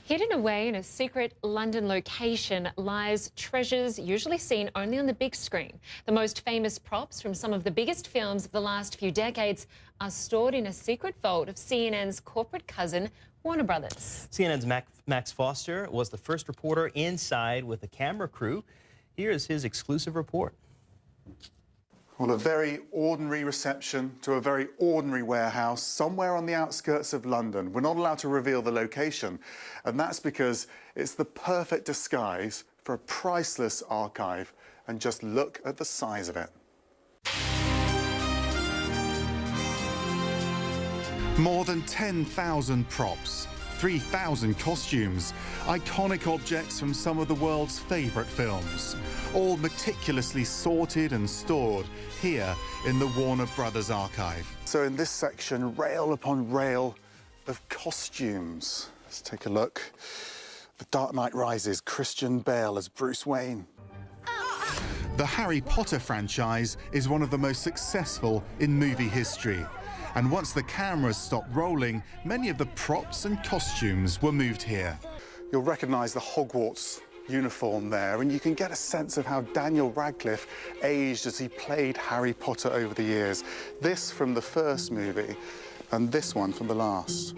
Hidden away in a secret London location lies treasures usually seen only on the big screen. The most famous props from some of the biggest films of the last few decades are stored in a secret vault of CNN's corporate cousin, Warner Brothers. CNN's Max Foster was the first reporter inside with a camera crew. Here is his exclusive report. Well, a very ordinary reception to a very ordinary warehouse somewhere on the outskirts of London. We're not allowed to reveal the location, and that's because it's the perfect disguise for a priceless archive. And just look at the size of it. More than 10,000 props, 3,000 costumes, iconic objects from some of the world's favourite films, all meticulously sorted and stored here in the Warner Brothers archive. So in this section, rail upon rail of costumes. Let's take a look. The Dark Knight Rises, Christian Bale as Bruce Wayne. The Harry Potter franchise is one of the most successful in movie history. And once the cameras stopped rolling, many of the props and costumes were moved here. You'll recognise the Hogwarts uniform there, and you can get a sense of how Daniel Radcliffe aged as he played Harry Potter over the years. This from the first movie, and this one from the last.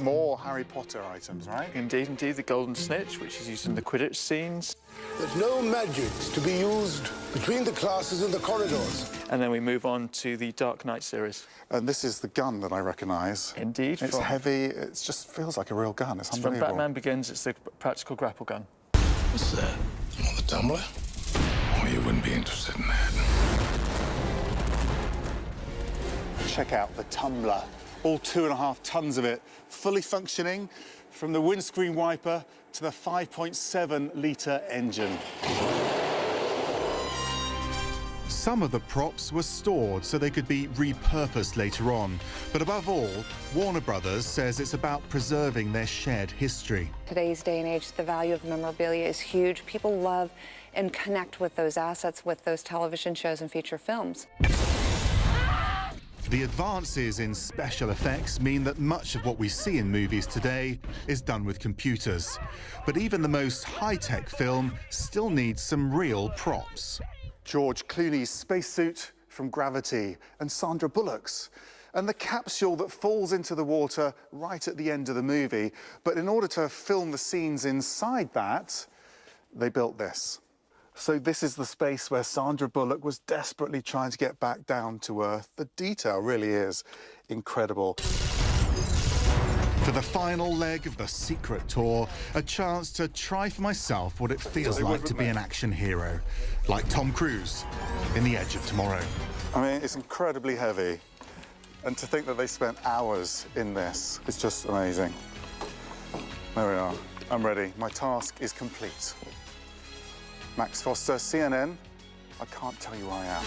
More Harry Potter items, right? Indeed, indeed. The golden snitch, which is used in the Quidditch scenes. There's no magics to be used between the classes in the corridors. And then we move on to the Dark Knight series. And this is the gun that I recognise. Indeed. It's heavy. It just feels like a real gun. It's unbelievable. From Batman Begins, it's the practical grapple gun. What's that? Another tumbler? Oh, you wouldn't be interested in that. Check out the tumbler. All 2.5 tons of it, fully functioning, from the windscreen wiper to the 5.7-litre engine. Some of the props were stored so they could be repurposed later on. But above all, Warner Brothers says it's about preserving their shared history. Today's day and age, the value of memorabilia is huge. People love and connect with those assets, with those television shows and feature films. The advances in special effects mean that much of what we see in movies today is done with computers. But even the most high-tech film still needs some real props. George Clooney's spacesuit from Gravity, and Sandra Bullock's, and the capsule that falls into the water right at the end of the movie. But in order to film the scenes inside that, they built this. So this is the space where Sandra Bullock was desperately trying to get back down to Earth. The detail really is incredible. For the final leg of the secret tour, a chance to try for myself what it feels like to be an action hero, like Tom Cruise in The Edge of Tomorrow. I mean, it's incredibly heavy, and to think that they spent hours in this is just amazing. There we are. I'm ready. My task is complete. Max Foster, CNN. I can't tell you where I am.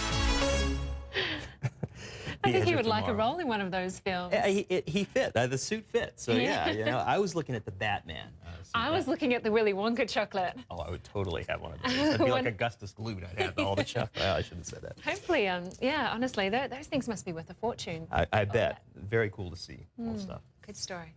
I think he would like a role in one of those films. Yeah, he fit. The suit fit. So yeah, you know, I was looking at the Batman. I was looking at the Willy Wonka chocolate. Oh, I would totally have one of those. I'd be like Augustus Gloop. I'd have all the chocolate. Oh, I shouldn't have said that. Hopefully, yeah, honestly, those things must be worth a fortune. I bet. Very cool to see. All stuff. Good story.